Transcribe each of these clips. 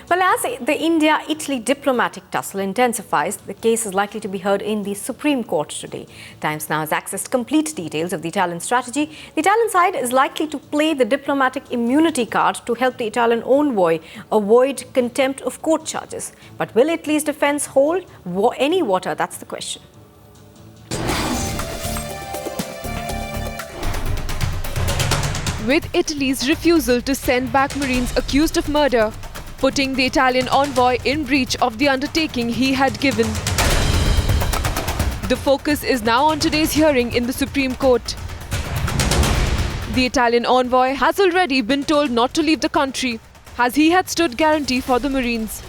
Well, as the India-Italy diplomatic tussle intensifies, the case is likely to be heard in the Supreme Court today. Times Now has accessed complete details of the Italian strategy. The Italian side is likely to play the diplomatic immunity card to help the Italian envoy avoid contempt of court charges. But will Italy's defense hold any water? That's the question. With Italy's refusal to send back Marines accused of murder, putting the Italian envoy in breach of the undertaking he had given. The focus is now on today's hearing in the Supreme Court. The Italian envoy has already been told not to leave the country, as he had stood guarantee for the Marines.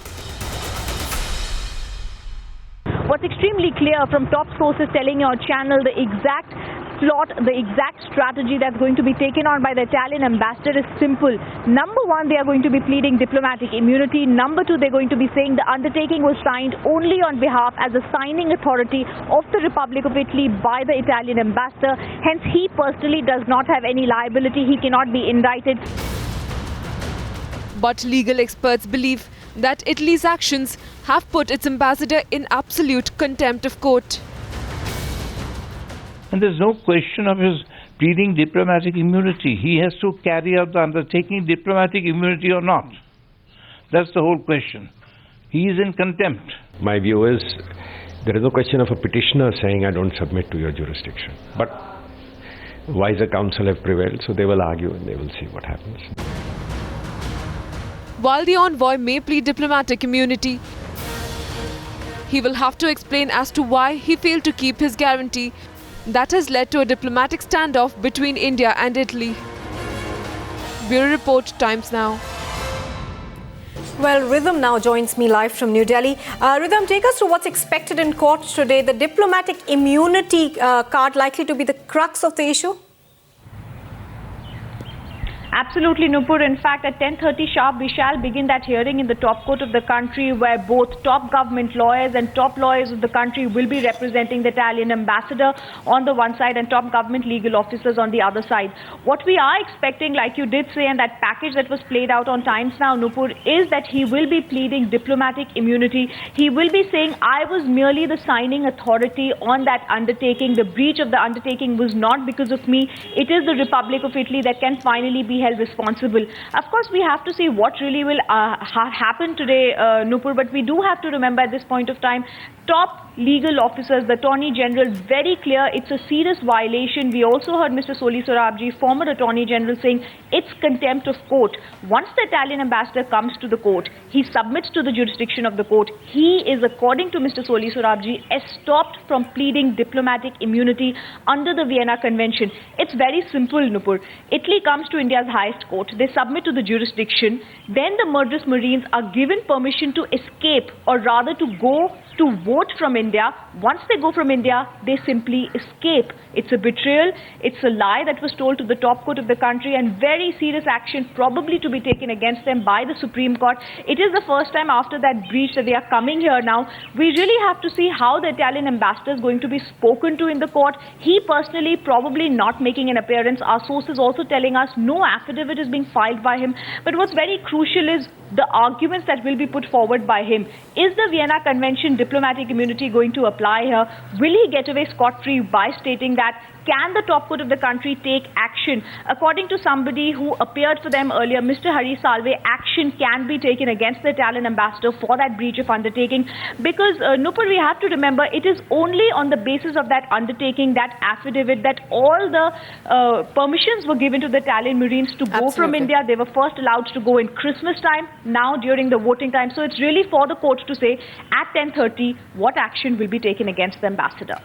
What's extremely clear from top sources telling your channel the exact plot, the exact strategy that's going to be taken on by the Italian ambassador is simple. Number one, they are going to be pleading diplomatic immunity. Number two, they're going to be saying the undertaking was signed only on behalf as a signing authority of the Republic of Italy by the Italian ambassador. Hence, he personally does not have any liability. He cannot be indicted. But legal experts believe that Italy's actions have put its ambassador in absolute contempt of court. And there's no question of his pleading diplomatic immunity. He has to carry out the undertaking, diplomatic immunity or not. That's the whole question. He is in contempt. My view is there is no question of a petitioner saying I don't submit to your jurisdiction. But wiser counsel have prevailed, so they will argue and they will see what happens. While the envoy may plead diplomatic immunity, he will have to explain as to why he failed to keep his guarantee that has led to a diplomatic standoff between India and Italy. Bureau Report, Times Now. Well, Rhythm now joins me live from New Delhi. Rhythm, take us through what's expected in court today. The diplomatic immunity card likely to be the crux of the issue? Absolutely, Nupur. In fact, at 10:30 sharp, we shall begin that hearing in the top court of the country, where both top government lawyers and top lawyers of the country will be representing the Italian ambassador on the one side and top government legal officers on the other side. What we are expecting, like you did say, and that package that was played out on Times Now, Nupur, is that he will be pleading diplomatic immunity. He will be saying, I was merely the signing authority on that undertaking. The breach of the undertaking was not because of me. It is the Republic of Italy that can finally be held responsible. Of course, we have to see what really will happen today, Nupur, but we do have to remember at this point of time, top legal officers, the Attorney General, very clear it's a serious violation. We also heard Mr. Soli Sorabji, former Attorney General, saying it's contempt of court. Once the Italian ambassador comes to the court, he submits to the jurisdiction of the court. He is, according to Mr. Soli Sorabji, stopped from pleading diplomatic immunity under the Vienna Convention. It's very simple, Nupur. Italy comes to India's highest court. They submit to the jurisdiction. Then the murderous Marines are given permission to escape, or rather to go to vote from India. Once they go from India, they simply escape. It's a betrayal. It's a lie that was told to the top court of the country, and very serious action probably to be taken against them by the Supreme Court. It is the first time after that breach that they are coming here now. We really have to see how the Italian ambassador is going to be spoken to in the court. He personally probably not making an appearance. Our sources also telling us no affidavit is being filed by him. But what's very crucial is the arguments that will be put forward by him. Is the Vienna Convention diplomatic immunity going to apply here? Will he get away scot-free by stating that? Can the top court of the country take action? According to somebody who appeared for them earlier, Mr. Hari Salve, action can be taken against the Italian ambassador for that breach of undertaking. Because, Nupur, we have to remember, it is only on the basis of that undertaking, that affidavit, that all the permissions were given to the Italian Marines to go from India. They were first allowed to go in Christmas time, now during the voting time. So it's really for the court to say at 10:30 what action will be taken against the ambassador.